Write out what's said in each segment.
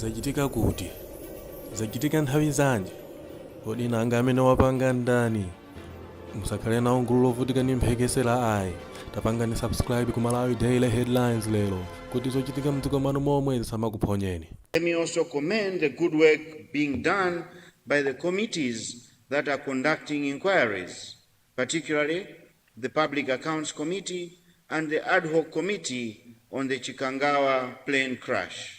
zachitika kuti zachitika nthawi zanji kodi nanga amene wapanga ndani musakhale nawo gulu lovutika ndi mphekesera ayi tapangani subscribe ku Malawi Daily Headlines lero kuti zochitika mdziko mwanu momwe zisamakuphonyeni. Let me also commend the good work being done by the committees that are conducting inquiries, particularly the Public Accounts Committee and the Ad Hoc Committee on the Chikangawa plane crash.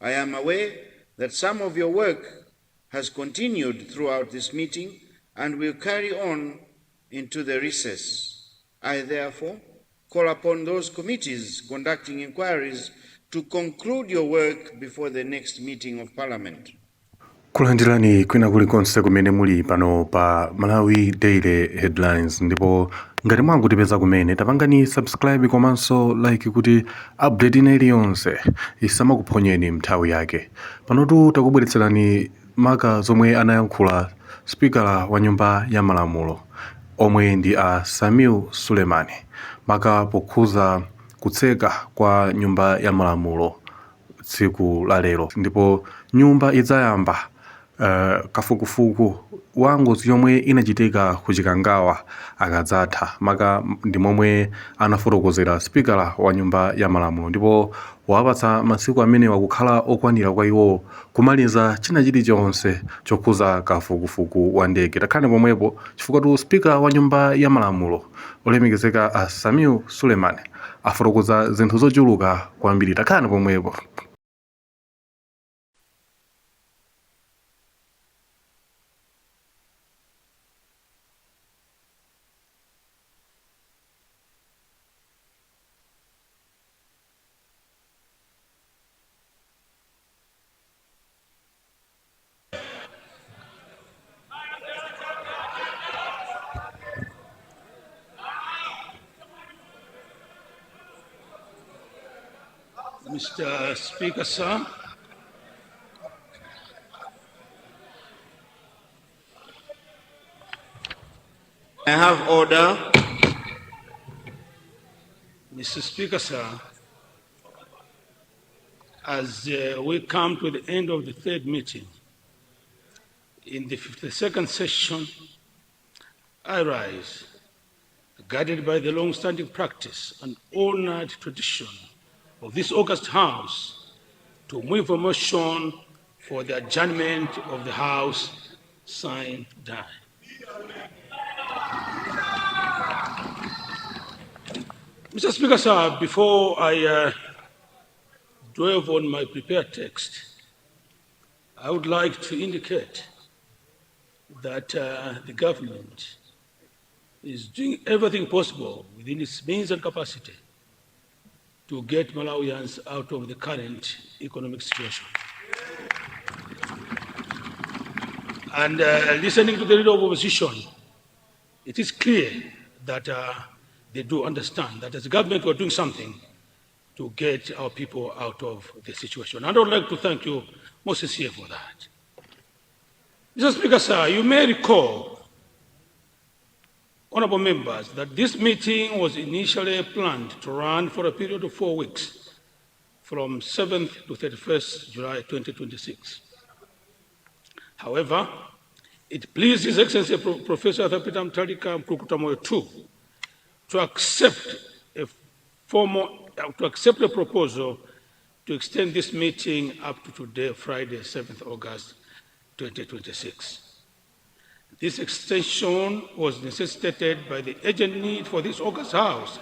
I am aware that some of your work has continued throughout this meeting and will carry on into the recess. I therefore call upon those committees conducting inquiries to conclude your work before the next meeting of Parliament. Kulandirani kwina kulikonse kumene muli pano pa Malawi Daily Headlines, ndipo ngati mwangotipeza kumene tapangani subscribe komanso like kuti update ina iliyonse isamakuphonyeni mnthawi yake. Panotu takubweretserani maka zomwe anayankhula Speaker wa nyumba ya malamulo omwe ndi a Samalani maka pokhuza kutseka kwa nyumba ya malamulo tsiku la lero, ndipo nyumba idzayamba kafukufuku wa ngozi yomwe inachitika ku Chikangawa akadzatha. Maka ndi momwe anafotokozera Speaker wa nyumba ya malamulo, ndipo wapatsa masiku amene wakukhala okwanira kwa iwo kumaliza china chilichonse chokhuza kafukufuku wa ndege. Takhale pomwepo chifukwa tu Speaker wa nyumba ya malamulo olemekezeka a Samalani afotokoza zinthu zochuluka kwambiri. Takhale pomwepo. Mr. Speaker, sir. I have order. Mr. Speaker, sir, as we come to the end of the third meeting, in the 52nd session, I rise, guided by the long-standing practice and honored tradition of this August House, to move a motion for the adjournment of the House, signed, die. Mr. Speaker, sir, before I delve on my prepared text, I would like to indicate that the government is doing everything possible within its means and capacity to get Malawians out of the current economic situation. And listening to the leader of opposition, it is clear that they do understand that as a government we are doing something to get our people out of the situation. And I would like to thank you most sincerely for that. Mr. Speaker, sir, you may recall, honorable members, that this meeting was initially planned to run for a period of 4 weeks, from 7th to 31st July 2026. However, it pleased His Excellency Professor Athapitam Talika Mkukutamoyo II to accept a proposal to extend this meeting up to today, Friday, 7th August 2026. This extension was necessitated by the urgent need for this August House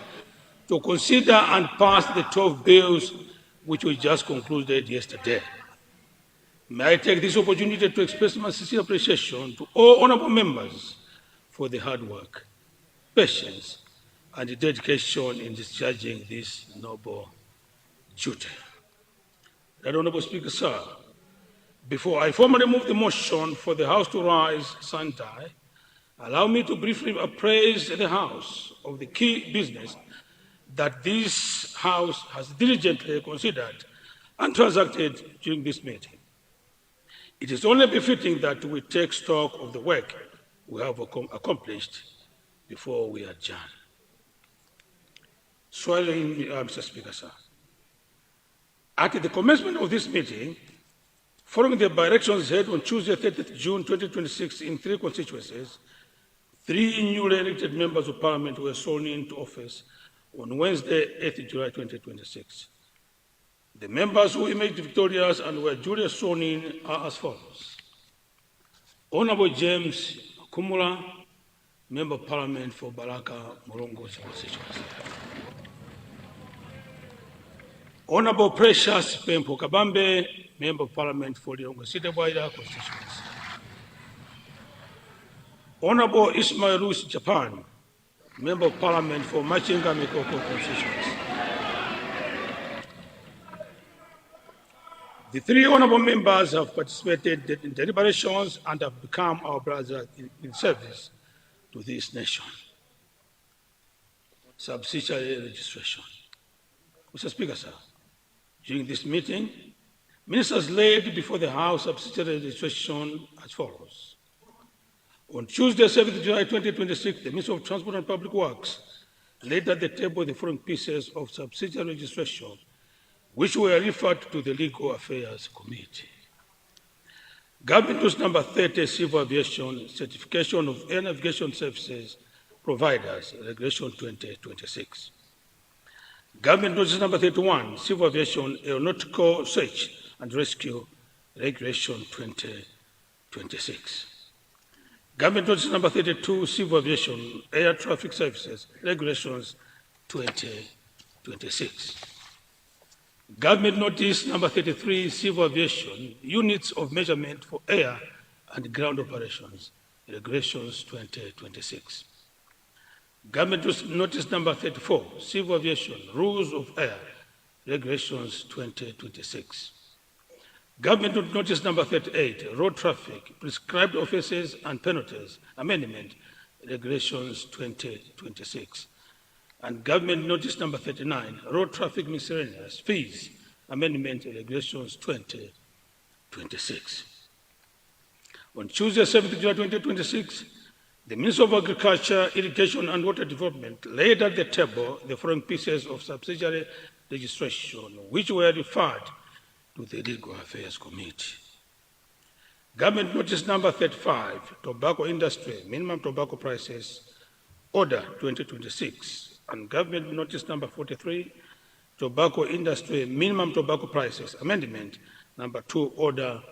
to consider and pass the 12 bills which we just concluded yesterday. May I take this opportunity to express my sincere appreciation to all honorable members for the hard work, patience, and the dedication in discharging this noble duty. Right, Honorable Speaker, sir, before I formally move the motion for the House to rise, stand, die, allow me to briefly appraise the House of the key business that this House has diligently considered and transacted during this meeting. It is only befitting that we take stock of the work we have accomplished before we adjourn. Swallowing, Mr. Speaker, sir. At the commencement of this meeting, following the by-elections held on Tuesday, 30th June 2026 in 3 constituencies, 3 newly elected members of Parliament were sworn into office on Wednesday, 8th July 2026. The members who emerged victorious and were duly sworn in are as follows. Honorable James Kumula, Member of Parliament for Baraka Mulongochi constituency. Honorable Precious Pempo Kabambe, Member of Parliament for Lilongwe Sitebwaira constituency. Honorable Ismail Rus Japan, Member of Parliament for Machinga Mikoko constituency. The 3 honorable members have participated in deliberations and have become our brothers in service to this nation. Subsidiary registration. Mr. Speaker, sir, during this meeting, ministers laid before the House subsidiary registration as follows. On Tuesday, 7th July 2026, the Minister of Transport and Public Works laid at the table the following pieces of subsidiary registration, which were referred to the Legal Affairs Committee. Government Rules Number 30, Civil Aviation, Certification of Air Navigation Services Providers, Regulation 2026. Government Notice Number 31, Civil Aviation Aeronautical Search and Rescue, Regulation 2026. Government Notice Number 32, Civil Aviation Air Traffic Services, Regulations 2026. Government Notice Number 33, Civil Aviation Units of Measurement for Air and Ground Operations, Regulations 2026. Government Notice Number 34, Civil Aviation Rules of Air, Regulations 2026. Government Notice Number 38, Road Traffic, Prescribed Offences and Penalties, Amendment, Regulations 2026. And Government Notice Number 39, Road Traffic Miscellaneous Fees, Amendment, Regulations 2026. On Tuesday, 7th July 2026, the Minister of Agriculture, Irrigation and Water Development laid at the table the following pieces of subsidiary registration, which were referred to the Legal Affairs Committee. Government Notice Number 35, Tobacco Industry, Minimum Tobacco Prices, Order 2026, and Government Notice Number 43, Tobacco Industry, Minimum Tobacco Prices, Amendment Number 2, Order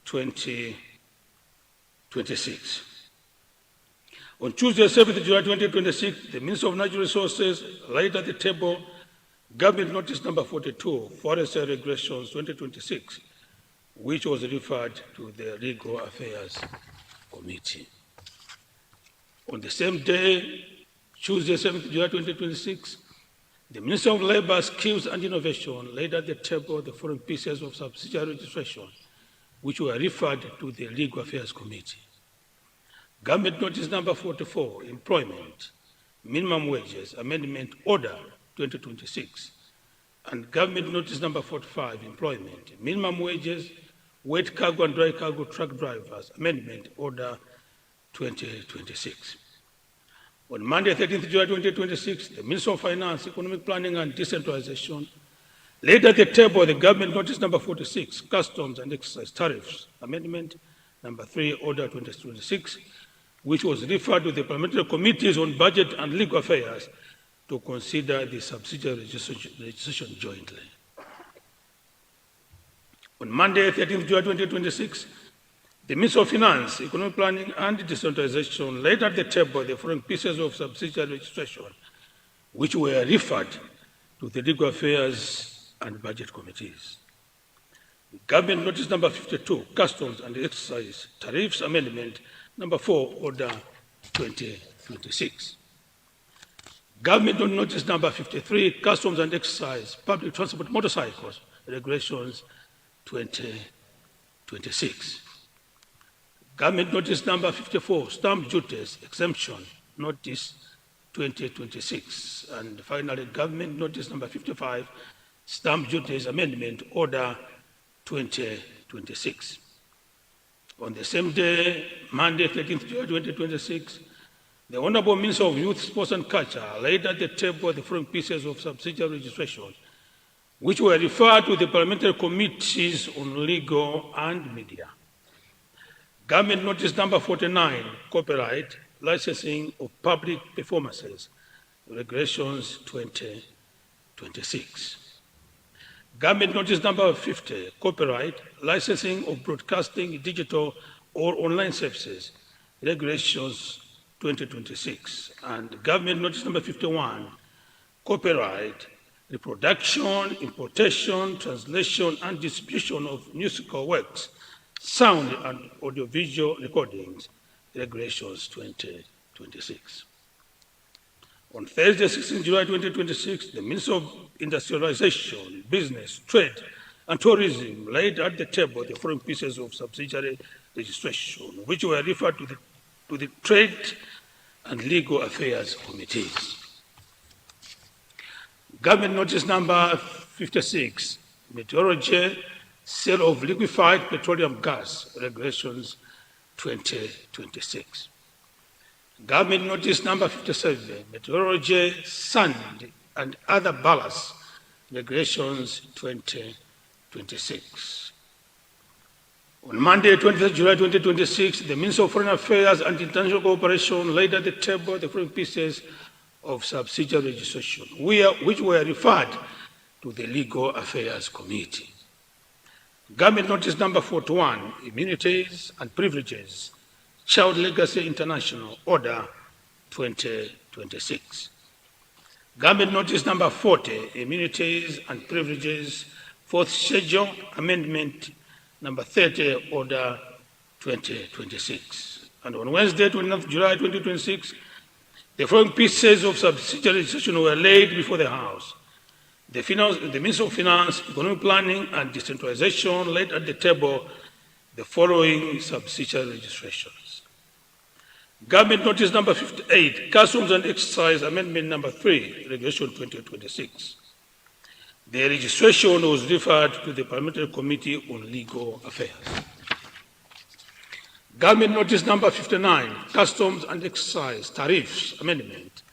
2026. On Tuesday, 7th July 2026, the Minister of Natural Resources laid at the table Government Notice Number 42, Forest Regulations 2026, which was referred to the Legal Affairs Committee. On the same day, Tuesday, 7th July 2026, the Minister of Labour, Skills and Innovation laid at the table the following pieces of subsidiary registration, which were referred to the Legal Affairs Committee. Government Notice Number 44, Employment, Minimum Wages, Amendment Order 2026, and Government Notice Number 45, Employment, Minimum Wages, Wet Cargo and Dry Cargo Truck Drivers, Amendment Order 2026. On Monday, 13th July 2026, the Minister of Finance, Economic Planning and Decentralization laid at the table the Government Notice Number 46, Customs and Excise Tariffs, Amendment Number 3, Order 2026, which was referred to the Parliamentary Committees on Budget and Legal Affairs to consider the subsidiary registration jointly. On Monday, 13th July 2026, the Minister of Finance, Economic Planning and Decentralization laid at the table the following pieces of subsidiary registration, which were referred to the Legal Affairs and Budget Committees. Government Notice Number 52, Customs and Excise Tariffs Amendment Number 4, Order 2026. Government Notice Number 53, Customs and Excise Public Transport Motorcycles, Regulations 2026. Government Notice Number 54, Stamp Duties Exemption Notice 2026. And finally, Government Notice Number 55, Stamp Duties Amendment Order 2026. On the same day, Monday, 13th July 2026, the Honorable Minister of Youth, Sports and Culture laid at the table the following pieces of subsidiary registration, which were referred to the Parliamentary Committees on Legal and Media. Government Notice Number 49, Copyright, Licensing of Public Performances, Regulations 2026. Government Notice Number 50, Copyright, Licensing of Broadcasting, Digital or Online Services, Regulations 2026. And Government Notice Number 51, Copyright, Reproduction, Importation, Translation, and Distribution of Musical Works, Sound and Audiovisual Recordings, Regulations 2026. On Thursday, 16 July 2026, the Minister of Industrialization, Business, Trade, and Tourism laid at the table the following pieces of subsidiary registration, which were referred to the Trade and Legal Affairs Committees. Government Notice Number 56, Meteorology, Sale of Liquefied Petroleum Gas, Regulations 2026. Government Notice Number 57, Meteorology, Sand, and Other Ballast, Regulations 2026. On Monday, 23 July 2026, the Minister of Foreign Affairs and International Cooperation laid at the table the following pieces of subsidiary registration, which were referred to the Legal Affairs Committee. Government Notice Number 41, Immunities and Privileges, Child Legacy International, Order 2026. Government Notice Number 40, Immunities and Privileges, Fourth Schedule, Amendment Number 30, Order 2026. And on Wednesday, 29th July 2026, the following pieces of subsidiary legislation were laid before the House. The Minister of Finance, Economic Planning and Decentralization laid at the table the following subsidiary registrations. Government Notice Number 58, Customs and Excise Amendment Number 3, Regulation 2026. The registration was referred to the Parliamentary Committee on Legal Affairs. Government Notice Number 59, Customs and Excise Tariffs Amendment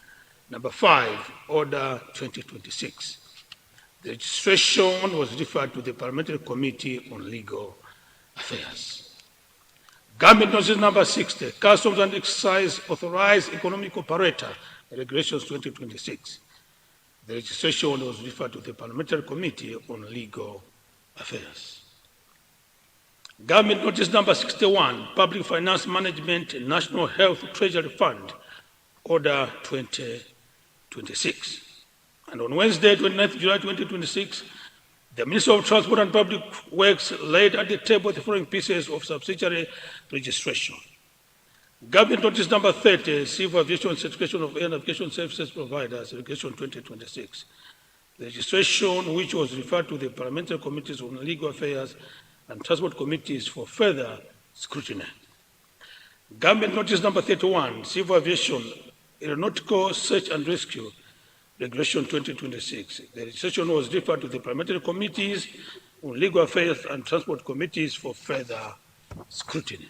Number 5, Order 2026. The registration was referred to the Parliamentary Committee on Legal Affairs. Government Notice Number 60, Customs and Excise Authorized Economic Operator, Regulations 2026. The registration was referred to the Parliamentary Committee on Legal Affairs. Government Notice Number 61, Public Finance Management National Health Treasury Fund, Order 2026. And on Wednesday, 29th July 2026, the Minister of Transport and Public Works laid at the table the following pieces of subsidiary registration. Government Notice Number 30, Civil Aviation Certification of Air Navigation Services Providers, Regulation 2026. The registration, which was referred to the Parliamentary Committees on Legal Affairs and Transport Committees for further scrutiny. Government Notice Number 31, Civil Aviation Aeronautical Search and Rescue, Regulation 2026. The registration was referred to the Parliamentary Committees on Legal Affairs and Transport Committees for further scrutiny.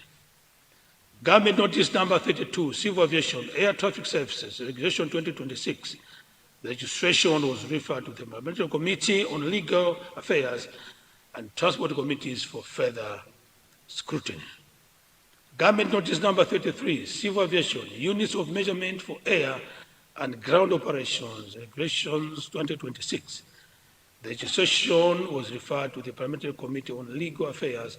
Government Notice Number 32, Civil Aviation Air Traffic Services, Regulation 2026. The registration was referred to the Parliamentary Committee on Legal Affairs and Transport Committees for further scrutiny. Government Notice Number 33, Civil Aviation Units of Measurement for Air and Ground Operations, Regulations 2026. The registration was referred to the Parliamentary Committee on Legal Affairs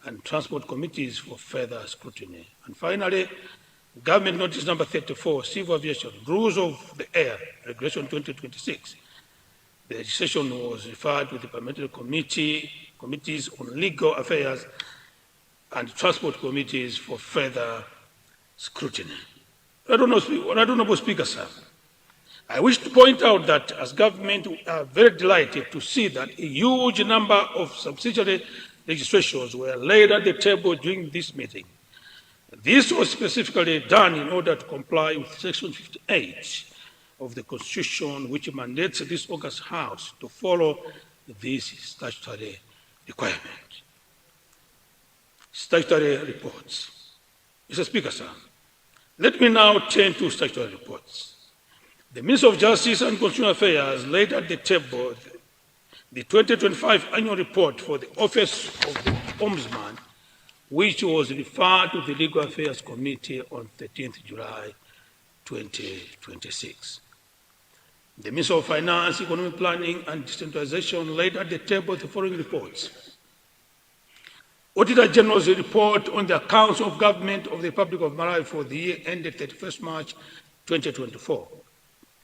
and Transport Committees for further scrutiny. And finally, Government Notice Number 34, Civil Aviation Rules of the Air, Regulation 2026. The registration was referred to the Parliamentary Committees on Legal Affairs and Transport Committees for further scrutiny. Honorable Speaker, sir, I wish to point out that as government, we are very delighted to see that a huge number of subsidiary registrations were laid at the table during this meeting. This was specifically done in order to comply with Section 58 of the Constitution, which mandates this August House to follow this statutory requirement. Statutory reports. Mr. Speaker, sir, let me now turn to statutory reports. The Minister of Justice and Constitutional Affairs laid at the table the 2025 annual report for the Office of the Ombudsman, which was referred to the Legal Affairs Committee on 13th July 2026. The Minister of Finance, Economic Planning and Decentralization laid at the table the following reports. Auditor General's report on the accounts of government of the Republic of Malawi for the year ended 31st March 2024,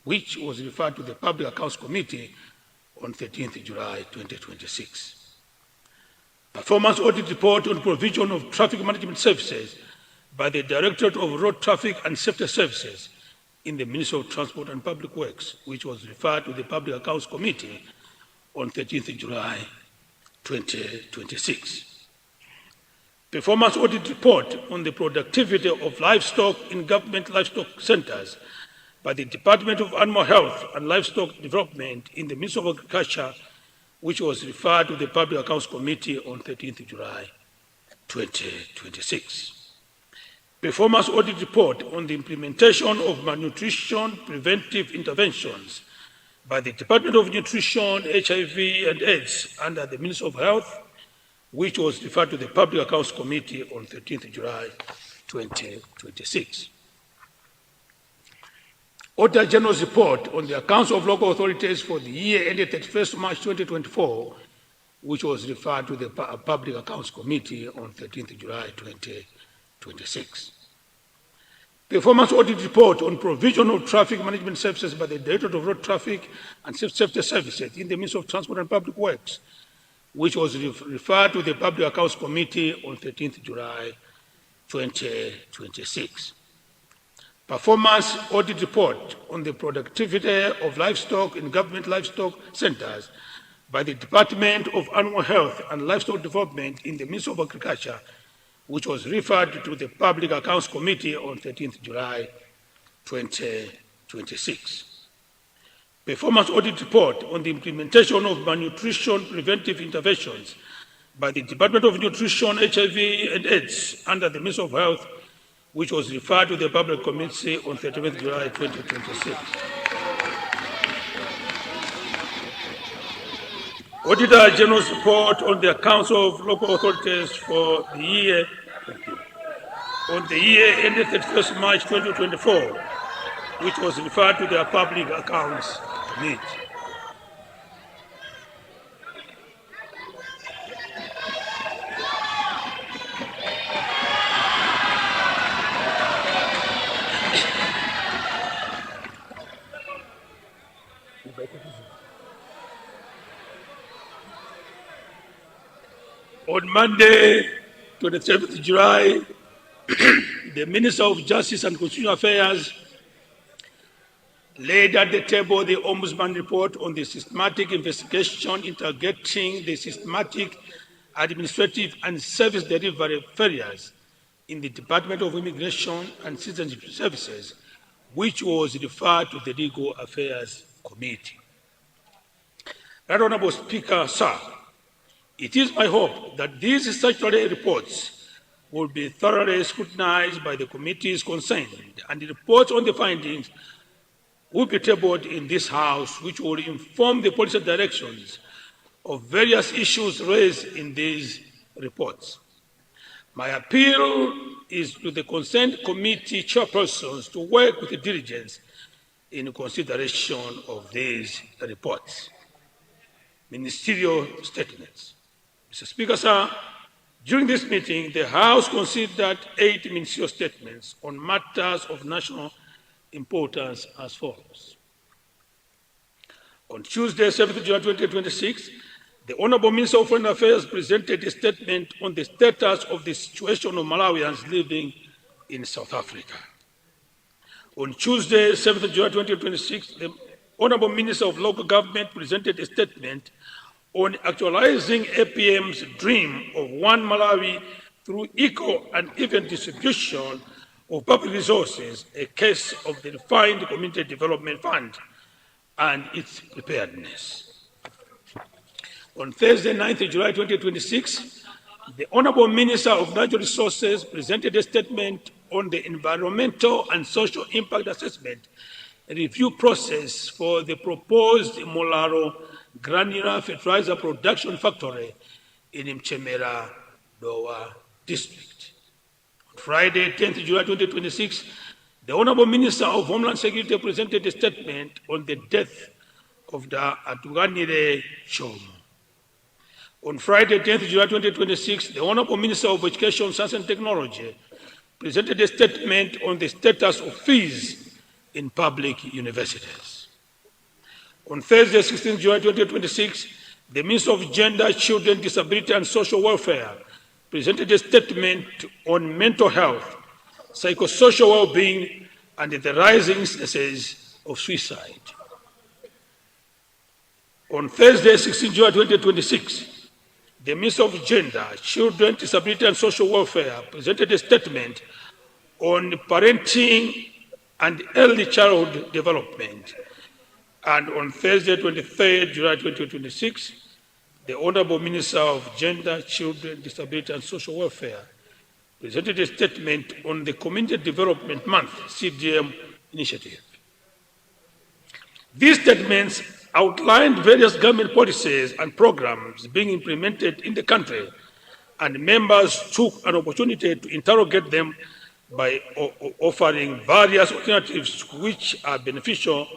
which was referred to the Public Accounts Committee on 13th July 2026. Performance audit report on provision of traffic management services by the Directorate of Road Traffic and Safety Services in the Ministry of Transport and Public Works, which was referred to the Public Accounts Committee on 13th July 2026. Performance audit report on the productivity of livestock in government livestock centers by the Department of Animal Health and Livestock Development in the Ministry of Agriculture, which was referred to the Public Accounts Committee on 13th July 2026. Performance audit report on the implementation of malnutrition preventive interventions by the Department of Nutrition, HIV and AIDS under the Ministry of Health, which was referred to the Public Accounts Committee on 13th July 2026. Auditor General's report on the accounts of local authorities for the year ended 31st March 2024, which was referred to the Public Accounts Committee on 13th July 2026. Performance audit report on provision of traffic management services by the Directorate of Road Traffic and Safety Services in the Ministry of Transport and Public Works, which was referred to the Public Accounts Committee on 13th July 2026. Performance audit report on the productivity of livestock in government livestock centers by the Department of Animal Health and Livestock Development in the Ministry of Agriculture, which was referred to the Public Accounts Committee on 13th July 2026. Performance audit report on the implementation of malnutrition preventive interventions by the Department of Nutrition, HIV and AIDS under the Ministry of Health, which was referred to the Public Committee on 13th July 2026. Auditor General's report on the accounts of local authorities for the year ended 31st March 2024, which was referred to the Public Accounts Committee. On Monday, 27th July, the Minister of Justice and Constitutional Affairs laid at the table the Ombudsman report on the systematic investigation interrogating the systematic administrative and service delivery failures in the Department of Immigration and Citizenship Services, which was referred to the Legal Affairs Committee. Right Honourable Speaker, sir, it is my hope that these statutory reports will be thoroughly scrutinized by the committees concerned, and the reports on the findings will be tabled in this House, which will inform the policy directions of various issues raised in these reports. My appeal is to the concerned committee chairpersons to work with diligence in consideration of these reports. Ministerial statements. Mr. Speaker, sir, during this meeting, the House considered 8 ministerial statements on matters of national importance as follows. On Tuesday, 7th July 2026, the Honourable Minister of Foreign Affairs presented a statement on the status of the situation of Malawians living in South Africa. On Tuesday, 7th July 2026, the Honourable Minister of Local Government presented a statement on actualizing APM's dream of one Malawi through equal and even distribution of public resources, a case of the refined Community Development Fund and its preparedness. On Thursday, 9th July 2026, the Honourable Minister of Natural Resources presented a statement on the environmental and social impact assessment review process for the proposed Molaro granular fertilizer production factory in Mchemera, Dowa district. On Friday, 10th July 2026, the Honorable Minister of Homeland Security presented a statement on the death of the Atuganire Chomo. On Friday, 10th July 2026, the Honorable Minister of Education, Science and Technology presented a statement on the status of fees in public universities. On Thursday, 16th July 2026, the Minister of Gender, Children, Disability and Social Welfare presented a statement on mental health, psychosocial well-being, and the rising instances of suicide. On Thursday, 16th July 2026, the Minister of Gender, Children, Disability and Social Welfare presented a statement on parenting and early childhood development. And on Thursday, 23rd July 2026, the Honorable Minister of Gender, Children, Disability and Social Welfare presented a statement on the Community Development Month, CDM initiative. These statements outlined various government policies and programs being implemented in the country, and members took an opportunity to interrogate them by offering various alternatives which are beneficial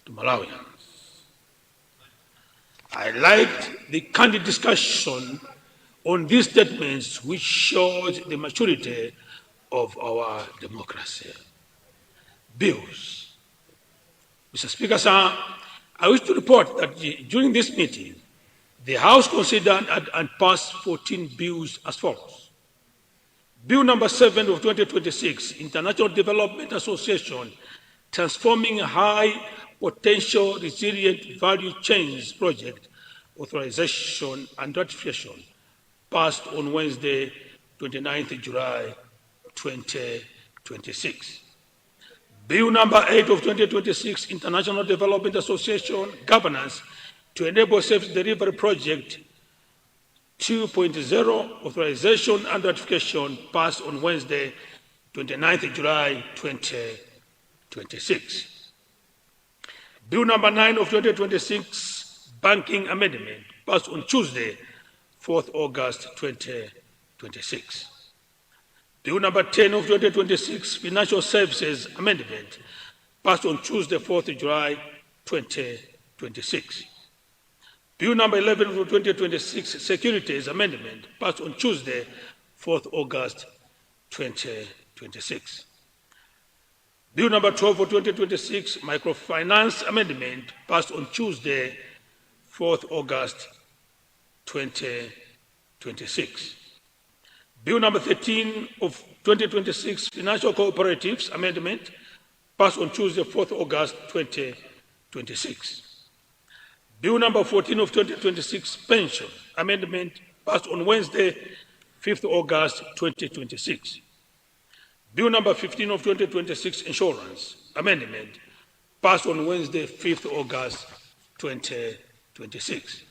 to Malawians. I liked the candid discussion on these statements, which showed the maturity of our democracy. Bills. Mr. Speaker, sir, I wish to report that during this meeting, the House considered and passed 14 bills as follows. Bill number 7 of 2026, International Development Association, Transforming High Potential Resilient Value Chains Project, authorization and ratification, passed on Wednesday, 29th July 2026. Bill number 8 of 2026, International Development Association, Governance to Enable Service Delivery Project 2.0, authorization and ratification, passed on Wednesday, 29th July 2026. Bill number 9 of 2026, Banking Amendment, passed on Tuesday, 4th August 2026. Bill number 10 of 2026, Financial Services Amendment, passed on Tuesday, 4th July 2026. Bill number 11 of 2026, Securities Amendment, passed on Tuesday, 4th August 2026. Bill number 12 of 2026, Microfinance Amendment, passed on Tuesday, 4th August 2026. Bill number 13 of 2026, Financial Cooperatives Amendment, passed on Tuesday, 4th August 2026. Bill number 14 of 2026, Pension Amendment, passed on Wednesday, 5th August 2026. Bill number 15 of 2026, Insurance Amendment, passed on Wednesday, 5th August 2026.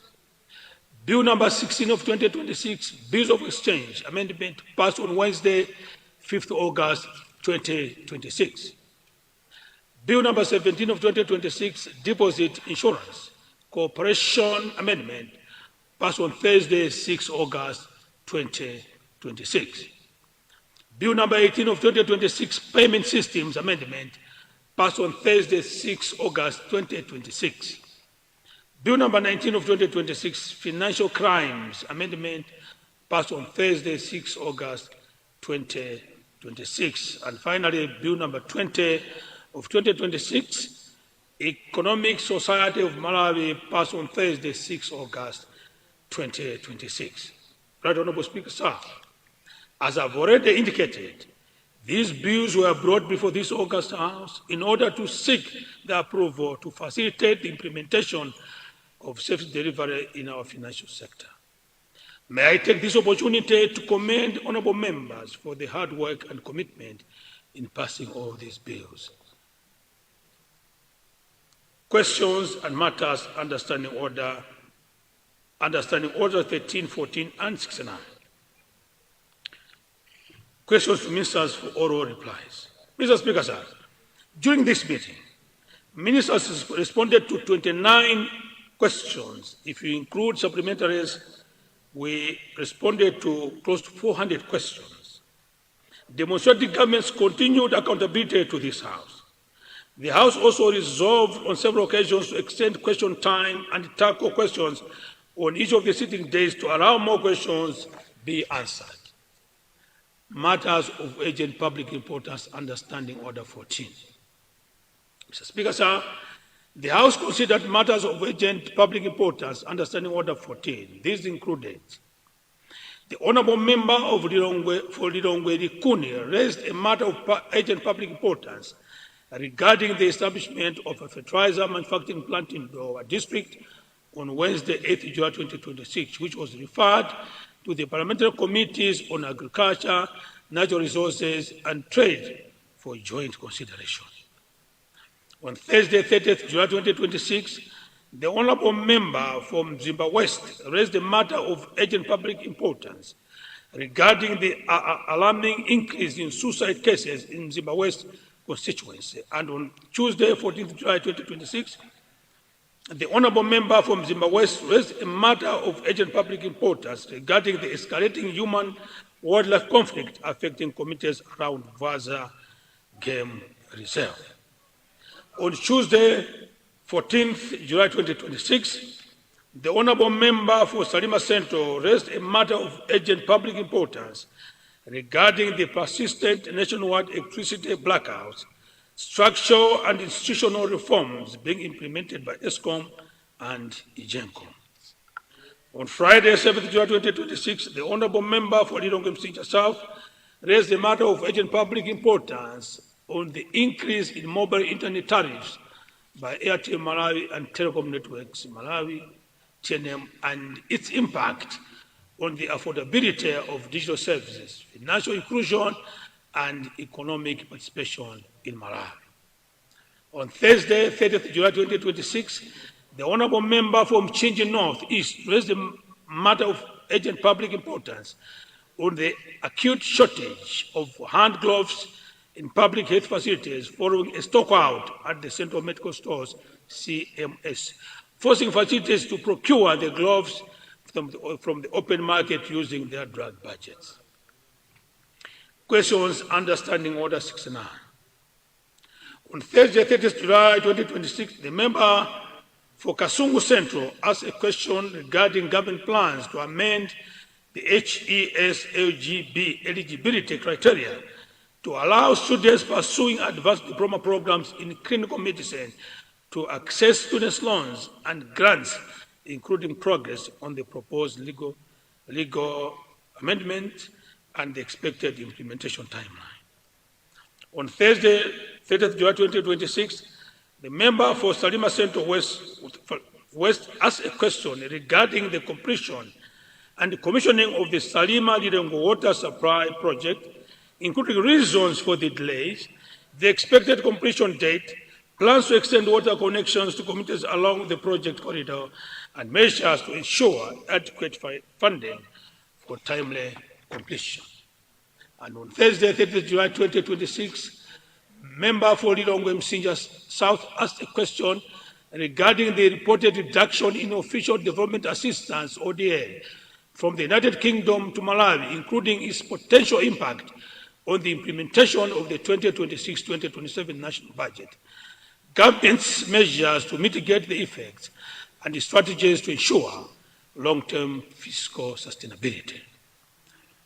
Bill number 16 of 2026, Bills of Exchange Amendment, passed on Wednesday, 5th August 2026. Bill number 17 of 2026, Deposit Insurance Corporation Amendment, passed on Thursday, 6th August 2026. Bill number 18 of 2026, Payment Systems Amendment, passed on Thursday, 6th August 2026. Bill number 19 of 2026, Financial Crimes Amendment, passed on Thursday, 6th August 2026. And finally, Bill number 20 of 2026, Economic Society of Malawi, passed on Thursday, 6th August 2026. Right Honorable Speaker, sir, as I've already indicated, these bills were brought before this August House in order to seek the approval to facilitate the implementation of service delivery in our financial sector. May I take this opportunity to commend honorable members for the hard work and commitment in passing all these bills. Questions and matters understanding order 13, 14, and 69. Questions to ministers for oral replies. Mr. Speaker, sir, during this meeting, ministers responded to 29 questions. If you include supplementaries, we responded to close to 400 questions, demonstrating government's continued accountability to this House. The House also resolved on several occasions to extend question time and tackle questions on each of the sitting days to allow more questions be answered. Matters of urgent public importance under Standing Order 14. Mr. Speaker, sir, the House considered matters of urgent public importance under Standing Order 14. These included the Honourable Member of Lilongwe for Lilongwe Likuni raised a matter of urgent public importance regarding the establishment of a fertilizer manufacturing plant in Dowa District on Wednesday, 8 July 2026, which was referred to the Parliamentary Committees on Agriculture, Natural Resources and Trade for joint consideration. On Thursday, 30th July 2026, the Honourable Member from Zimbabwe West raised a matter of urgent public importance regarding the alarming increase in suicide cases in Zimbabwe West constituency. And on Tuesday, 14th July 2026, the Honourable Member from Zimbabwe West raised a matter of urgent public importance regarding the escalating human-wildlife conflict affecting communities around Vaza Game Reserve. On Tuesday, 14th July 2026, the Honourable Member for Salima Central raised a matter of urgent public importance regarding the persistent nationwide electricity blackouts, structural and institutional reforms being implemented by ESCOM and IGENCO. On Friday, 7th July 2026, the Honourable Member for Lilongwe Msinja South raised a matter of urgent public importance on the increase in mobile internet tariffs by Airtel Malawi and Telecom Networks Malawi, TNM, and its impact on the affordability of digital services, financial inclusion, and economic participation in Malawi. On Thursday, 30th July 2026, the Honourable Member from Chinji North East raised a matter of urgent public importance on the acute shortage of hand gloves in public health facilities following a stockout at the Central Medical Stores, CMS, forcing facilities to procure the gloves from the open market using their drug budgets. Questions under Standing Order 69. On Thursday, 30th July 2026, the member for Kasungu Central asked a question regarding government plans to amend the HESLGB eligibility criteria to allow students pursuing advanced diploma programs in clinical medicine to access students' loans and grants, including progress on the proposed legal amendment and the expected implementation timeline. On Thursday, 30th July 2026, the member for Salima Central West asked a question regarding the completion and commissioning of the Salima Lilongwe water supply project, including reasons for the delays, the expected completion date, plans to extend water connections to communities along the project corridor, and measures to ensure adequate funding for timely completion. And on Thursday, 30th July 2026, member for Lilongwe Msinja South asked a question regarding the reported reduction in official development assistance, ODA, from the United Kingdom to Malawi, including its potential impact on the implementation of the 2026-2027 national budget, government's measures to mitigate the effects, and the strategies to ensure long-term fiscal sustainability.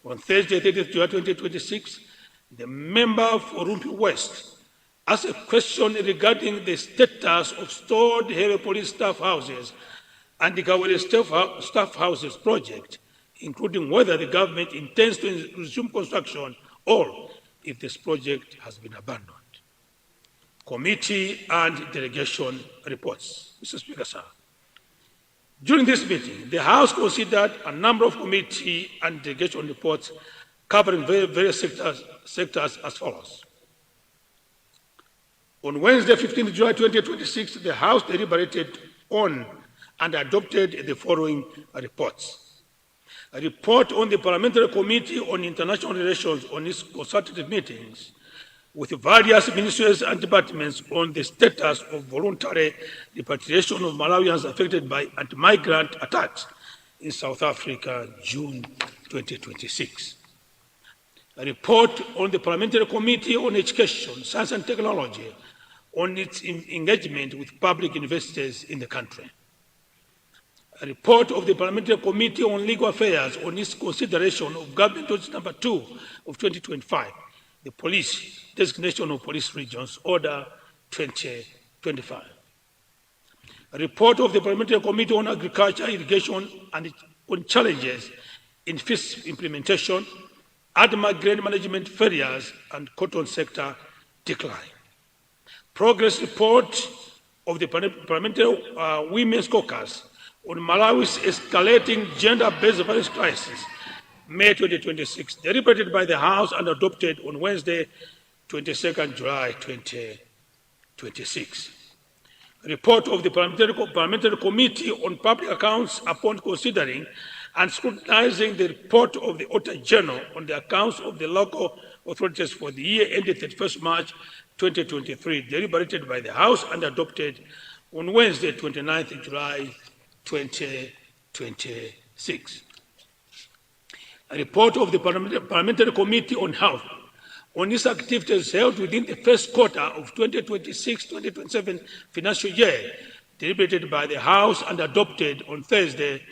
On Thursday, 30th July 2026, the member for Rumpi West asked a question regarding the status of stored heavy police staff houses and the Kawere staff houses project, including whether the government intends to resume construction or if this project has been abandoned. Committee and delegation reports. Mr. Speaker, sir. During this meeting, the House considered a number of committee and delegation reports covering various sectors as follows. On Wednesday, 15 July 2026, the House deliberated on and adopted the following reports. A report on the Parliamentary Committee on International Relations on its consultative meetings with various ministries and departments on the status of voluntary repatriation of Malawians affected by anti-migrant attacks in South Africa, June 2026. A report on the Parliamentary Committee on Education, Science and Technology on its engagement with public universities in the country. A report of the Parliamentary Committee on Legal Affairs on its consideration of Government Order Number 2 of 2025, the Police Designation of Police Regions, Order 2025. A report of the Parliamentary Committee on Agriculture, Irrigation, and on challenges in fish implementation, ADMA grain management failures, and cotton sector decline. Progress report of the Parliamentary Women's Caucus on Malawi's escalating gender-based violence crisis, May 2026, deliberated by the House and adopted on Wednesday, 22nd July 2026. A report of the Parliamentary Committee on Public Accounts upon considering and scrutinizing the report of the Auditor General on the accounts of the local authorities for the year ended 31st March 2023, deliberated by the House and adopted on Wednesday, 29th July 2026. A report of the Parliamentary Committee on Health on its activities held within the first quarter of 2026-2027 financial year, deliberated by the House and adopted on Thursday,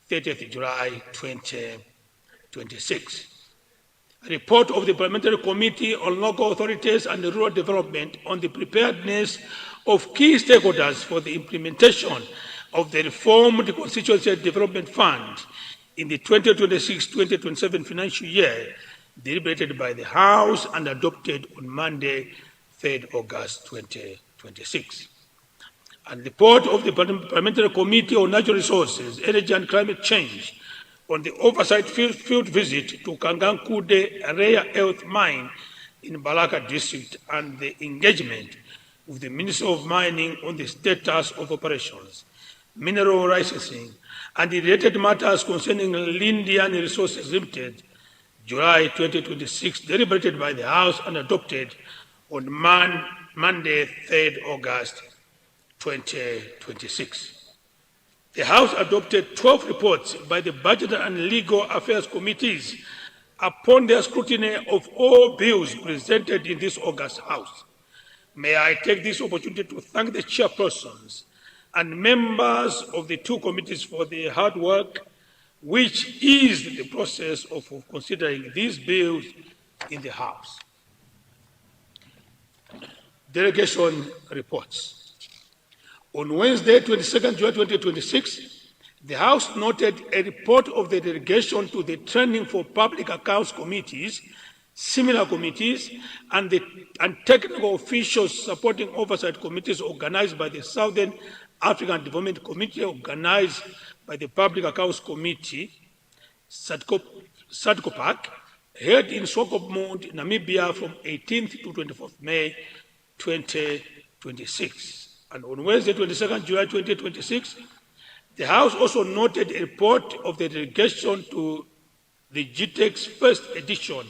30th July 2026. A report of the Parliamentary Committee on Local Authorities and Rural Development on the preparedness of key stakeholders for the implementation of the reformed Constituency Development Fund in the 2026-2027 financial year, deliberated by the House and adopted on Monday, 3rd August 2026. And the report of the Parliamentary Committee on Natural Resources, Energy and Climate Change on the oversight field visit to Kangankude Rare Earth Mine in Balaka District and the engagement with the Ministry of Mining on the status of operations, mineral licensing, and the related matters concerning Lindian Resources Limited, July 2026, deliberated by the House and adopted on Monday, 3rd August 2026. The House adopted 12 reports by the Budget and Legal Affairs Committees upon their scrutiny of all bills presented in this August House. May I take this opportunity to thank the chairpersons and members of the two committees for their hard work, which eased the process of considering these bills in the House. Delegation reports. On Wednesday, 22nd July 2026, the House noted a report of the delegation to the Training for Public Accounts Committees, similar committees, and technical officials supporting oversight committees organized by the Southern African Development Committee, organized by the Public Accounts Committee, SADCOPAC, held in Swakopmund, Namibia from 18th to 24th May 2026. And on Wednesday, 22nd July 2026, the House also noted a report of the delegation to the GTEC's first edition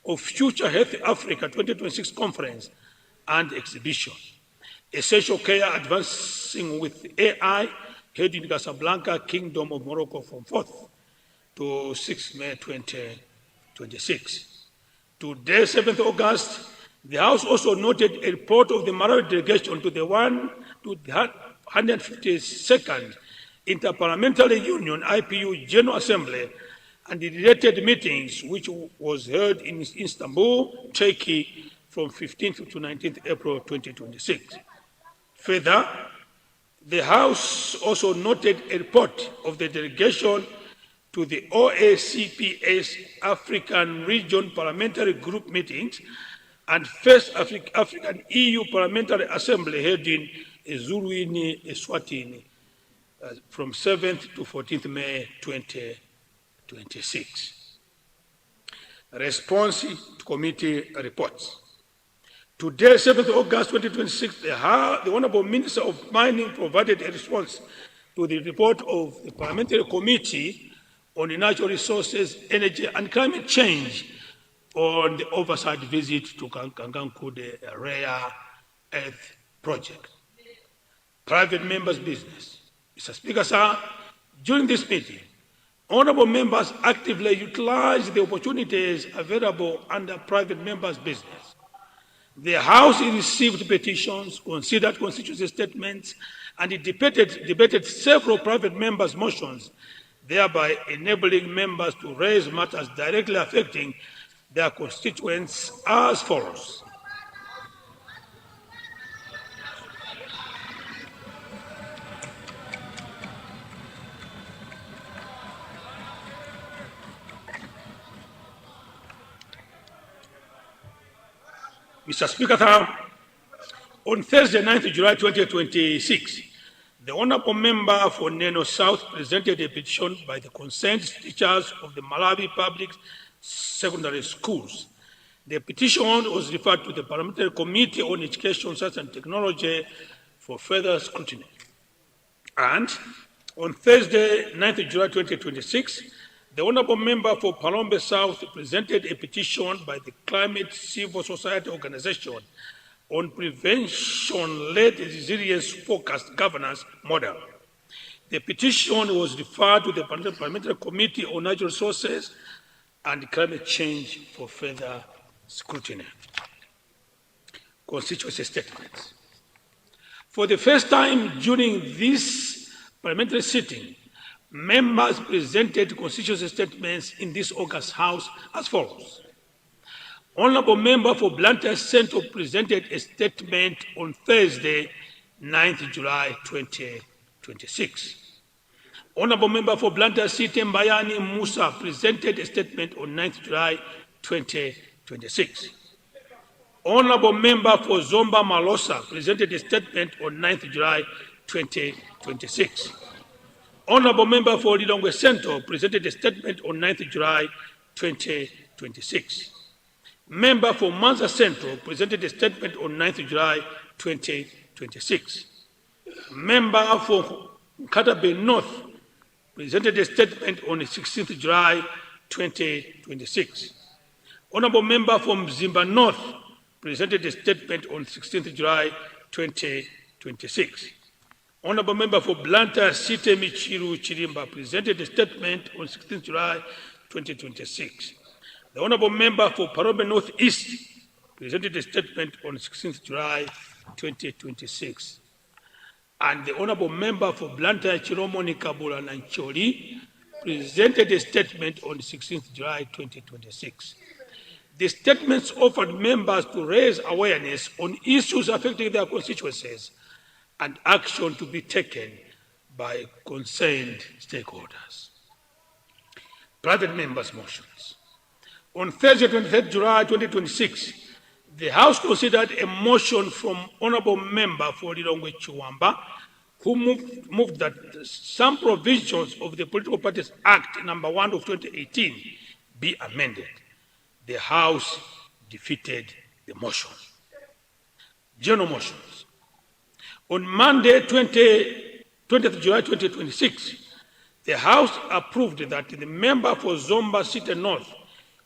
of Future Health Africa 2026 conference and exhibition, Essential Care Advancing with AI, held in Casablanca, Kingdom of Morocco from 4th to 6th May 2026. Today, 7th August, the House also noted a report of the Malawi delegation to the 152nd Interparliamentary Union IPU General Assembly and the related meetings, which was held in Istanbul, Turkey, from 15th to 19th April 2026. Further, the House also noted a report of the delegation to the OACP's African Region Parliamentary Group meetings and first African EU Parliamentary Assembly held in Ezulwini, Eswatini, from 7th to 14th May 2026. Response to committee reports. Today, 7th August 2026, the Honorable Minister of Mining provided a response to the report of the Parliamentary Committee on Natural Resources, Energy and Climate Change on the oversight visit to Kangankude rare earth project. Private members' business. Mr. Speaker, sir, during this meeting, honorable members actively utilized the opportunities available under private members' business. The House received petitions, considered constituency statements, and it debated several private members' motions, thereby enabling members to raise matters directly affecting their constituents as follows. Mr. Speaker, on Thursday, 9th July 2026, the Honourable Member for Neno South presented a petition by the concerned teachers of the Malawi Public Secondary Schools. The petition was referred to the Parliamentary Committee on Education, Science and Technology for further scrutiny. And on Thursday, 9th July 2026, the Honourable Member for Palombe South presented a petition by the Climate Civil Society Organization on prevention-led resilience-focused governance model. The petition was referred to the Parliamentary Committee on Natural Resources and Climate Change for further scrutiny. Constituency statements. For the first time during this parliamentary sitting, members presented constituency statements in this August House as follows. Honourable Member for Blantyre Central presented a statement on Thursday, 9th July 2026. Honourable Member for Blantyre City Mbayani Musa presented a statement on 9th July 2026. Honourable Member for Zomba Malosa presented a statement on 9th July 2026. Honourable Member for Lilongwe Central presented a statement on 9th July 2026. Member for Manza Central presented a statement on 9th July 2026. Member for Katabe North presented a statement on 16th July 2026. Honourable Member from Zimba North presented a statement on 16th July 2026. Honourable Member for Blantyre City Michiru Chirimba presented a statement on 16th July 2026. The Honourable Member for Parombe North East presented a statement on 16th July 2026. And the Honourable Member for Blantyre Chiromoni Kabula Nancholi presented a statement on 16th July 2026. The statements offered members to raise awareness on issues affecting their constituencies and action to be taken by concerned stakeholders. Private members' motions. On Thursday, 23rd July 2026, the House considered a motion from Honourable Member for Lilongwe Chiwamba, who moved that some provisions of the Political Parties Act No. 1 of 2018 be amended. The House defeated the motion. General motions. On Monday, 20th July 2026, the House approved that the member for Zomba City North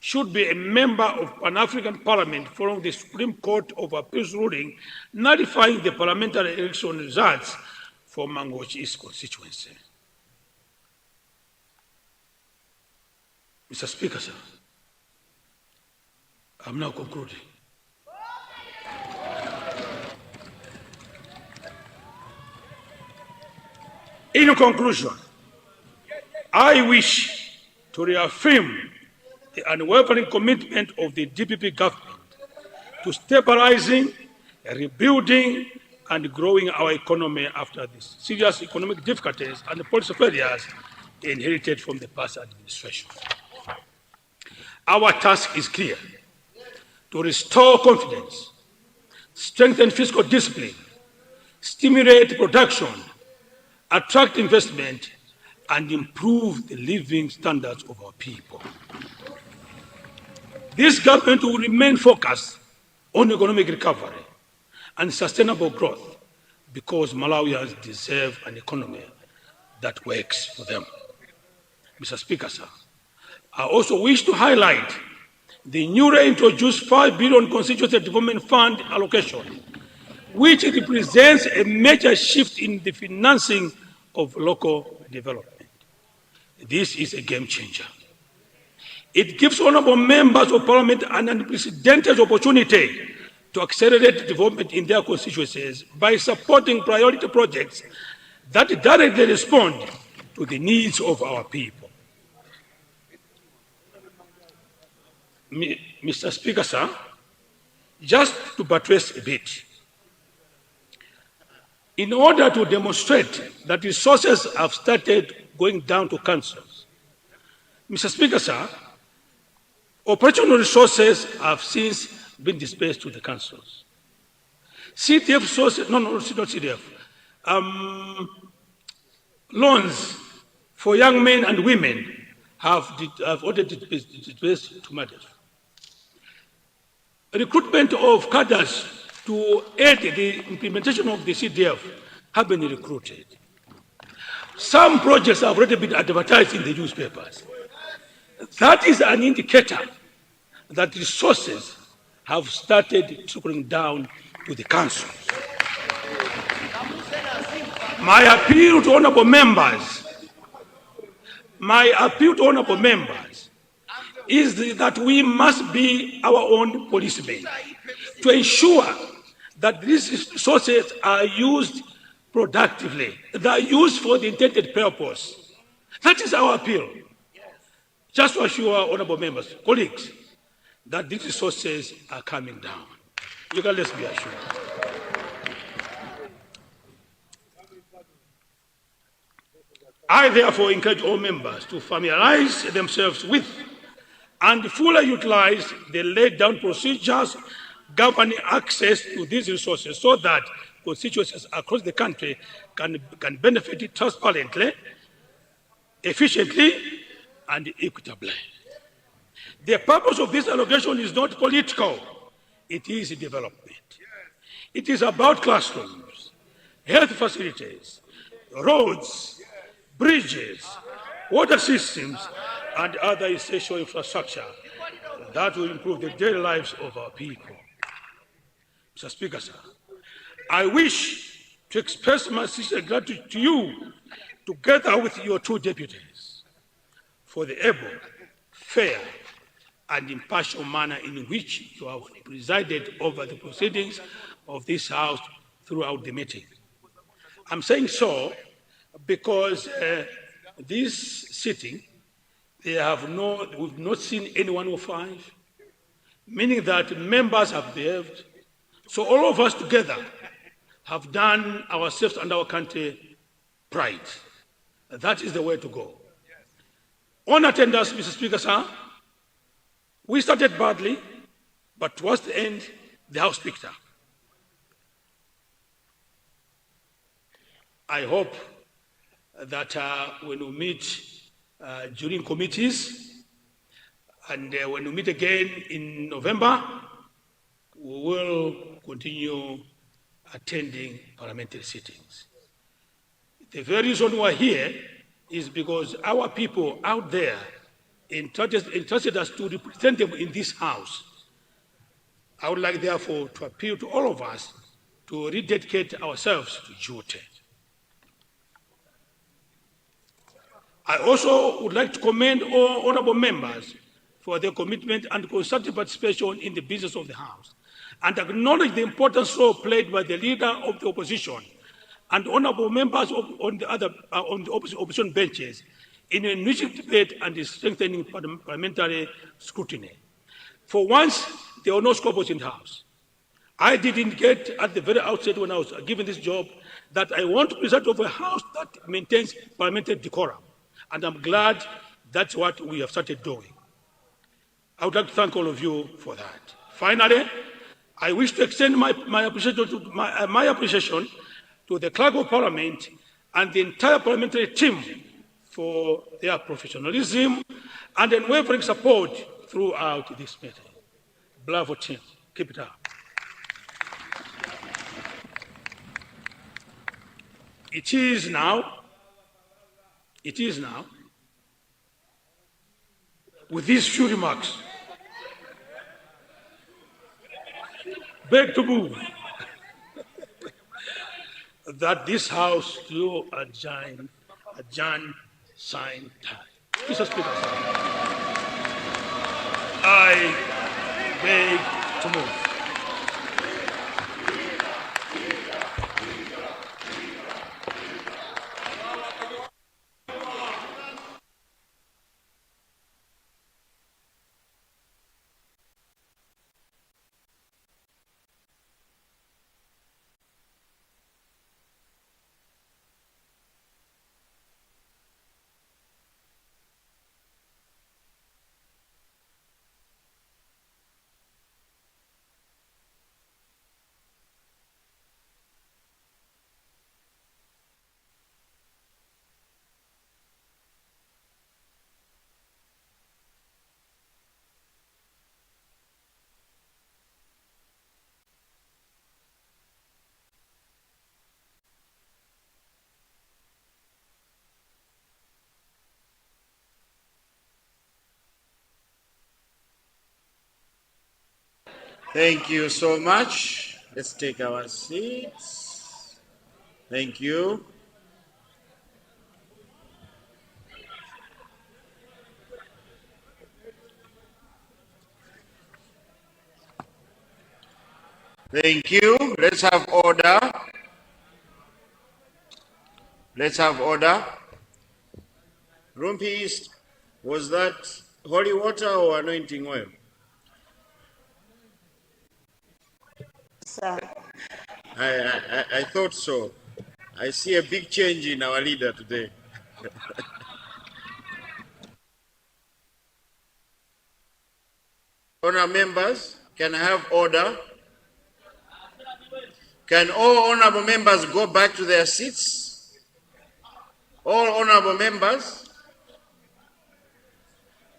should be a member of Pan-African Parliament following the Supreme Court of Appeals ruling nullifying the parliamentary election results for Mangochi East constituency. Mr. Speaker, sir, I'm now concluding. In conclusion, I wish to reaffirm the unwavering commitment of the DPP government to stabilizing, rebuilding, and growing our economy after the serious economic difficulties and policy failures inherited from the past administration. Our task is clear: to restore confidence, strengthen fiscal discipline, stimulate production, attract investment, and improve the living standards of our people. This government will remain focused on economic recovery and sustainable growth because Malawians deserve an economy that works for them. Mr. Speaker, sir, I also wish to highlight the newly introduced 5 billion constituency development fund allocation, which represents a major shift in the financing of local development. This is a game changer. It gives honorable members of parliament an unprecedented opportunity to accelerate development in their constituencies by supporting priority projects that directly respond to the needs of our people. Mr. Speaker, sir, just to buttress a bit, in order to demonstrate that resources have started going down to councils, Mr. Speaker, sir, operational resources have since been dispersed to the councils. CDF resources, not CDF, loans for young men and women have already dispersed to MADEF. Recruitment of cadres to aid the implementation of the CDF have been recruited. Some projects have already been advertised in the newspapers. That is an indicator that resources have started trickling down to the council. My appeal to honorable members is that we must be our own policemen to ensure that these resources are used productively, they are used for the intended purpose. That is our appeal. Just to assure honorable members, colleagues, that these resources are coming down. You can let's be assured. I therefore encourage all members to familiarize themselves with and fully utilize the laid down procedures governing access to these resources so that constituencies across the country can benefit transparently, efficiently, and equitably. The purpose of this allocation is not political, it is development. It is about classrooms, health facilities, roads, bridges, water systems, and other essential infrastructure that will improve the daily lives of our people. Mr. Speaker, sir, I wish to express my sincere gratitude to you, together with your two deputies, for the able, fair, and impartial manner in which you have presided over the proceedings of this House throughout the meeting. I'm saying so because this sitting, we've not seen any 105, meaning that members have behaved. So all of us together have done ourselves and our country pride. That is the way to go. On attendance, Mr. Speaker, sir, we started badly, but towards the end, the House picked up. I hope that when we meet during committees and when we meet again in November, we will continue attending parliamentary sittings. The very reason we are here is because our people out there entrusted us to represent them in this House. I would like, therefore, to appeal to all of us to rededicate ourselves to duty. I also would like to commend all honorable members for their commitment and constructive participation in the business of the House, and acknowledge the important role played by the leader of the opposition and honorable members on the opposition benches in enriching debate and strengthening parliamentary scrutiny. For once, there were no squabbles in the House. I did indicate at the very outset when I was given this job that I want to preside over a House that maintains parliamentary decorum, and I'm glad that's what we have started doing. I would like to thank all of you for that. Finally, I wish to extend my appreciation to the Clerk of Parliament and the entire parliamentary team for their professionalism and unwavering support throughout this meeting. Bravo team, keep it up. It is now, with these few remarks, beg to move that this House do adjourn sign time. Mr. Speaker, I beg to move. Thank you so much. Let's take our seats. Thank you. Thank you. Let's have order. Let's have order. Rumpies, was that holy water or anointing oil? Sir. I thought so. I see a big change in our leader today. Honourable members, can I have order? Can all honourable members go back to their seats? All honourable members?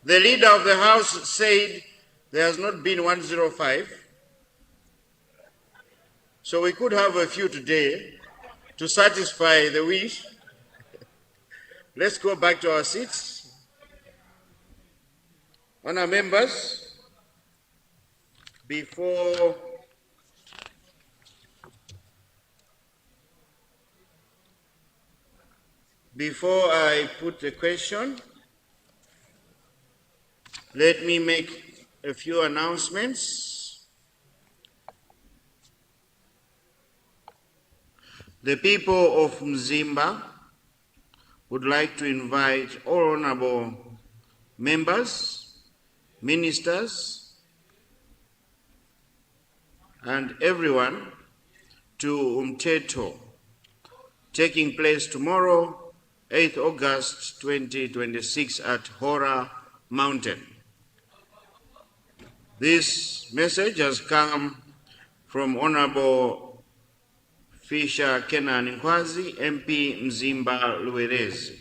The leader of the House said there has not been 105. So we could have a few today to satisfy the wish. Let's go back to our seats. Honourable members, before I put the question, let me make a few announcements. The people of Mzimba would like to invite all honorable members, ministers, and everyone to Umteto, taking place tomorrow, 8th August 2026 at Hora Mountain. This message has come from Honorable Fisher Kenan Nkwazi, MP Mzimba Luerezi.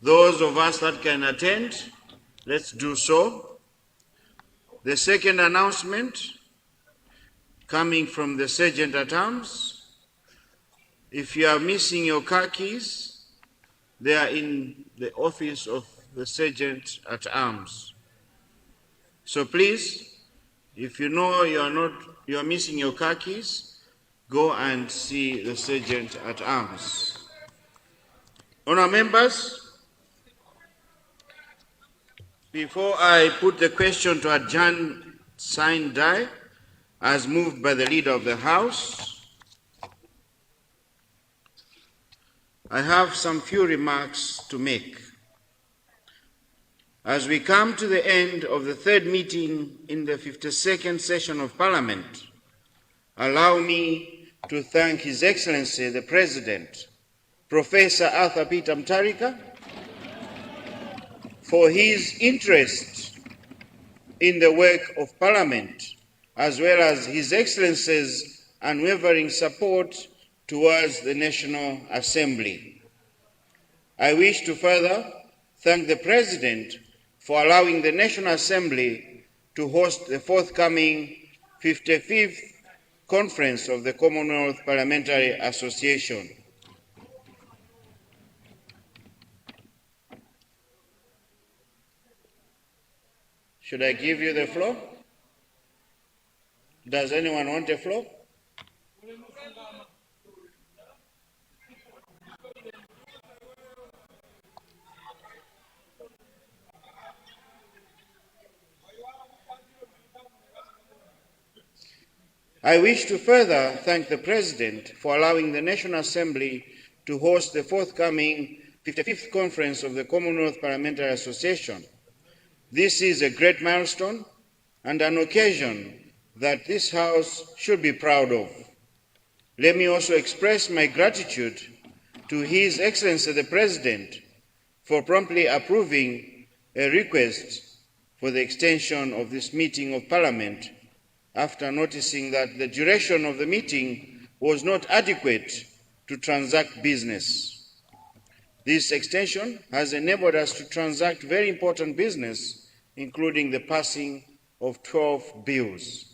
Those of us that can attend, let's do so. The second announcement, coming from the Sergeant at Arms, if you are missing your car keys, they are in the office of the Sergeant at Arms. So please, if you know you are missing your car keys, go and see the Sergeant at Arms. Honourable members, before I put the question to adjourn sign die, as moved by the Leader of the House, I have some few remarks to make. As we come to the end of the third meeting in the 52nd session of Parliament, allow me to thank His Excellency the President, Professor Arthur Peter Mutharika, for his interest in the work of Parliament, as well as His Excellency's unwavering support towards the National Assembly. I wish to further thank the President for allowing the National Assembly to host the forthcoming 55th Conference of the Commonwealth Parliamentary Association. Should I give you the floor? Does anyone want the floor? I wish to further thank the President for allowing the National Assembly to host the forthcoming 55th Conference of the Commonwealth Parliamentary Association. This is a great milestone and an occasion that this House should be proud of. Let me also express my gratitude to His Excellency the President for promptly approving a request for the extension of this meeting of Parliament after noticing that the duration of the meeting was not adequate to transact business. This extension has enabled us to transact very important business, including the passing of 12 bills.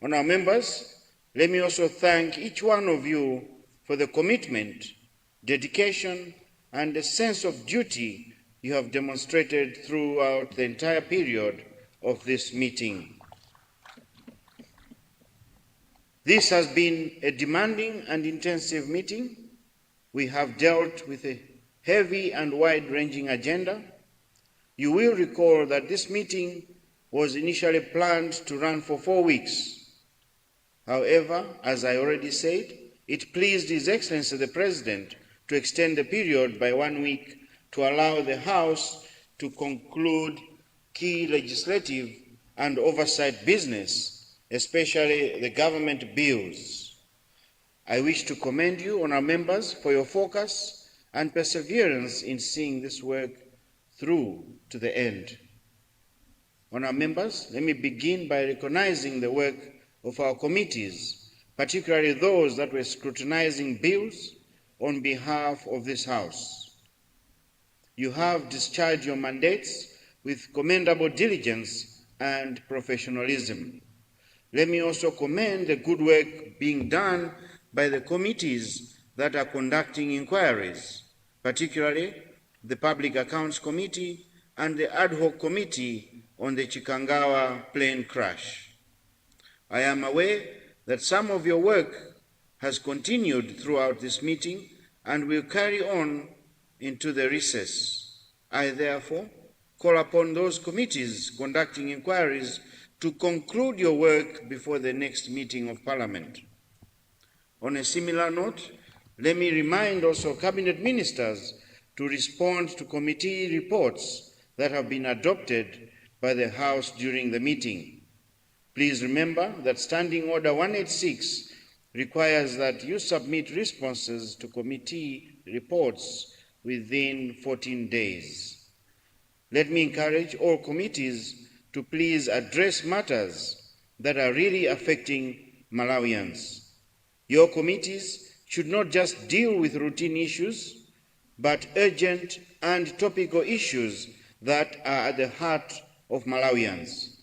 Honourable members, let me also thank each one of you for the commitment, dedication, and the sense of duty you have demonstrated throughout the entire period of this meeting. This has been a demanding and intensive meeting. We have dealt with a heavy and wide-ranging agenda. You will recall that this meeting was initially planned to run for 4 weeks. However, as I already said, it pleased His Excellency the President to extend the period by 1 week to allow the House to conclude key legislative and oversight business, especially the government bills. I wish to commend you, honourable members, for your focus and perseverance in seeing this work through to the end. Honourable members, let me begin by recognizing the work of our committees, particularly those that were scrutinizing bills on behalf of this House. You have discharged your mandates with commendable diligence and professionalism. Let me also commend the good work being done by the committees that are conducting inquiries, particularly the Public Accounts Committee and the Ad hoc Committee on the Chikangawa plane crash. I am aware that some of your work has continued throughout this meeting and will carry on into the recess. I therefore call upon those committees conducting inquiries to conclude your work before the next meeting of Parliament. On a similar note, let me remind also Cabinet Ministers to respond to committee reports that have been adopted by the House during the meeting. Please remember that Standing Order 186 requires that you submit responses to committee reports within 14 days. Let me encourage all committees to please address matters that are really affecting Malawians. Your committees should not just deal with routine issues, but urgent and topical issues that are at the heart of Malawians.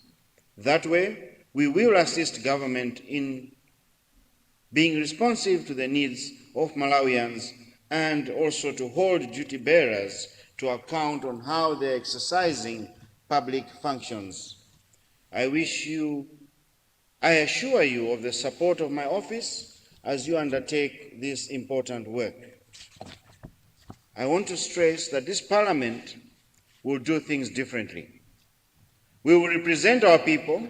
That way, we will assist government in being responsive to the needs of Malawians and also to hold duty bearers to account on how they are exercising public functions. I assure you of the support of my office as you undertake this important work. I want to stress that this Parliament will do things differently. We will represent our people,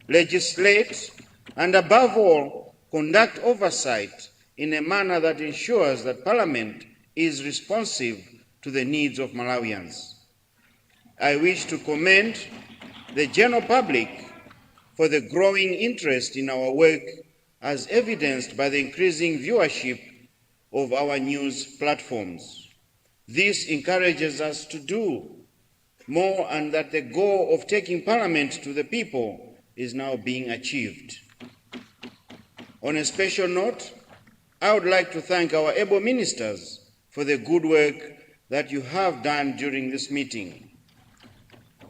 legislate, and above all, conduct oversight in a manner that ensures that Parliament is responsive to the needs of Malawians. I wish to commend the general public for the growing interest in our work as evidenced by the increasing viewership of our news platforms. This encourages us to do more and that the goal of taking Parliament to the people is now being achieved. On a special note, I would like to thank our able ministers for the good work that you have done during this meeting.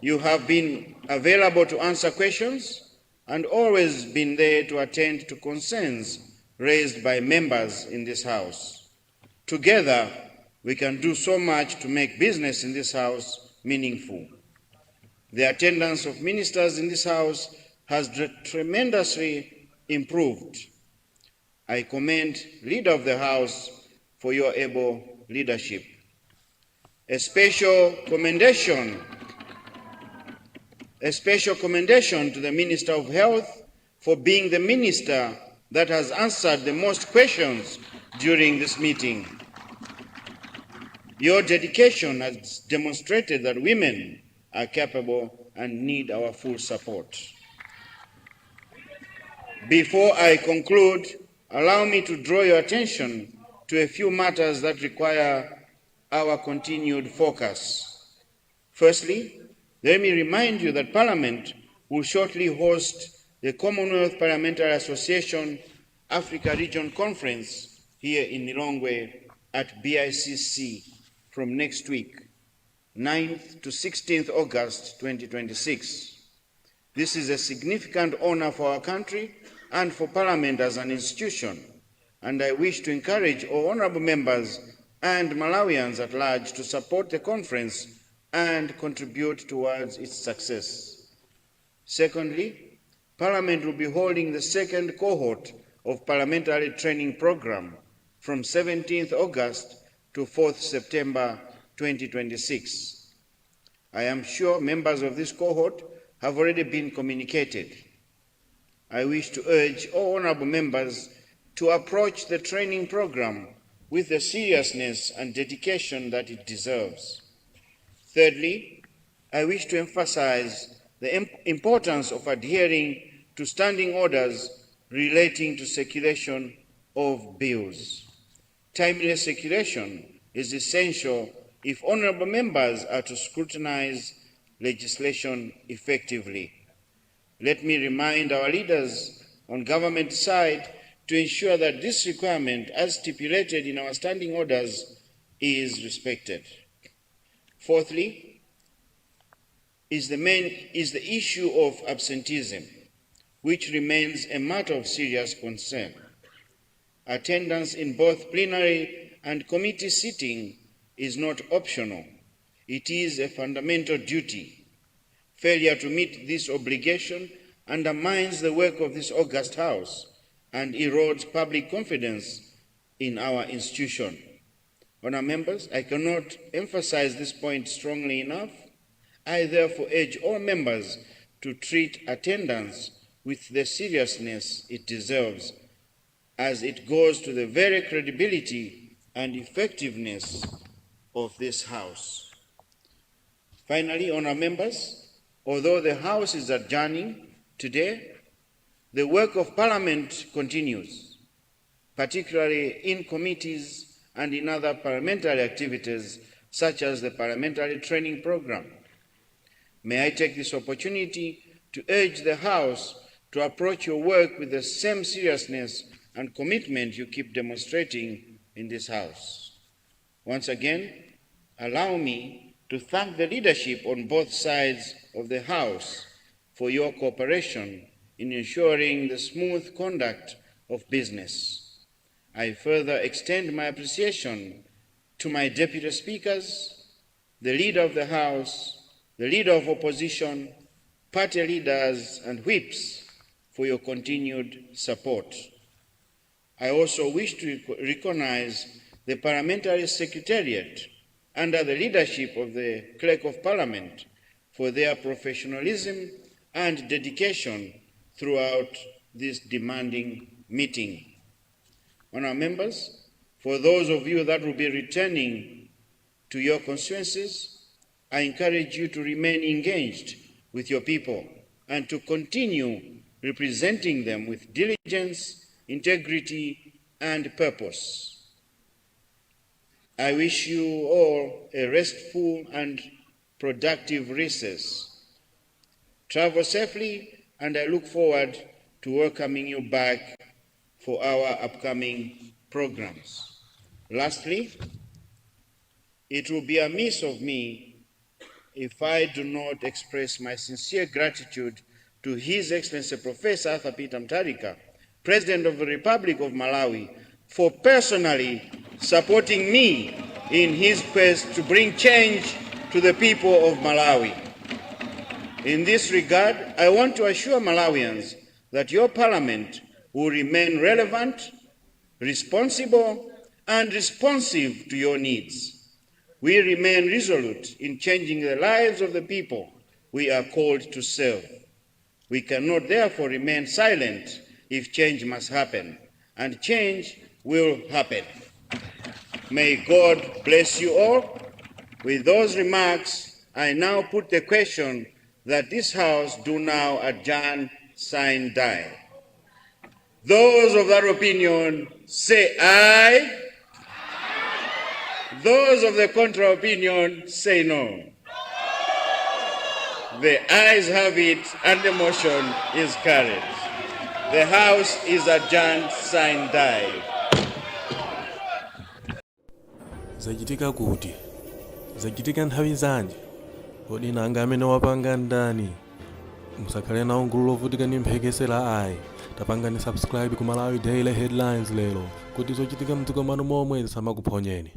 You have been available to answer questions and always been there to attend to concerns raised by members in this House. Together, we can do so much to make business in this House meaningful. The attendance of ministers in this House has tremendously improved. I commend Leader of the House for your able leadership. A special commendation to the Minister of Health for being the minister that has answered the most questions during this meeting. Your dedication has demonstrated that women are capable and need our full support. Before I conclude, allow me to draw your attention to a few matters that require our continued focus. Firstly, let me remind you that Parliament will shortly host the Commonwealth Parliamentary Association Africa Region Conference here in Lilongwe at BICC from next week, 9th to 16th August 2026. This is a significant honor for our country and for Parliament as an institution, and I wish to encourage all honorable members and Malawians at large to support the conference and contribute towards its success. Secondly, Parliament will be holding the second cohort of Parliamentary Training Program from 17th August to 4th September 2026. I am sure members of this cohort have already been communicated. I wish to urge all honorable members to approach the training program with the seriousness and dedication that it deserves. Thirdly, I wish to emphasize the importance of adhering to standing orders relating to circulation of bills. Timely circulation is essential if honorable members are to scrutinize legislation effectively. Let me remind our leaders on government side to ensure that this requirement, as stipulated in our standing orders, is respected. Fourthly, is the issue of absenteeism, which remains a matter of serious concern. Attendance in both plenary and committee sitting is not optional. It is a fundamental duty. Failure to meet this obligation undermines the work of this august House and erodes public confidence in our institution. Honourable members, I cannot emphasize this point strongly enough. I therefore urge all members to treat attendance with the seriousness it deserves, as it goes to the very credibility and effectiveness of this House. Finally, honourable members, although the House is adjourning today, the work of Parliament continues, particularly in committees and in other parliamentary activities such as the Parliamentary Training Program. May I take this opportunity to urge the House to approach your work with the same seriousness and commitment you keep demonstrating in this House. Once again, allow me to thank the leadership on both sides of the House for your cooperation in ensuring the smooth conduct of business. I further extend my appreciation to my deputy speakers, the leader of the House, the leader of opposition, party leaders and whips for your continued support. I also wish to recognize the Parliamentary Secretariat under the leadership of the Clerk of Parliament for their professionalism and dedication throughout this demanding meeting. Honourable members, for those of you that will be returning to your constituencies, I encourage you to remain engaged with your people and to continue representing them with diligence, integrity, and purpose. I wish you all a restful and productive recess. Travel safely, and I look forward to welcoming you back for our upcoming programs. Lastly, it will be amiss of me if I do not express my sincere gratitude to His Excellency Professor Arthur Peter Mutharika, President of the Republic of Malawi, for personally supporting me in his quest to bring change to the people of Malawi. In this regard, I want to assure Malawians that your parliament will remain relevant, responsible, and responsive to your needs. We remain resolute in changing the lives of the people we are called to serve. We cannot therefore remain silent if change must happen, and change will happen. May God bless you all. With those remarks, I now put the question that this House do now adjourn, sign, die. Those of that opinion say aye. Those of the contra opinion say no. The ayes have it and the motion is carried. The House is adjourned, sign, die. Zachitika kuti? Zachitika nthawi zanji? Kodi nanga amene wapanga ndani? Musakhale nawo gulu lovutika ndi mphekesera la ayi. Tapangani subscribe ku Malawi Daily Headlines lero kuti zochitika mdziko mwanu momwe zisamakuphonyeni.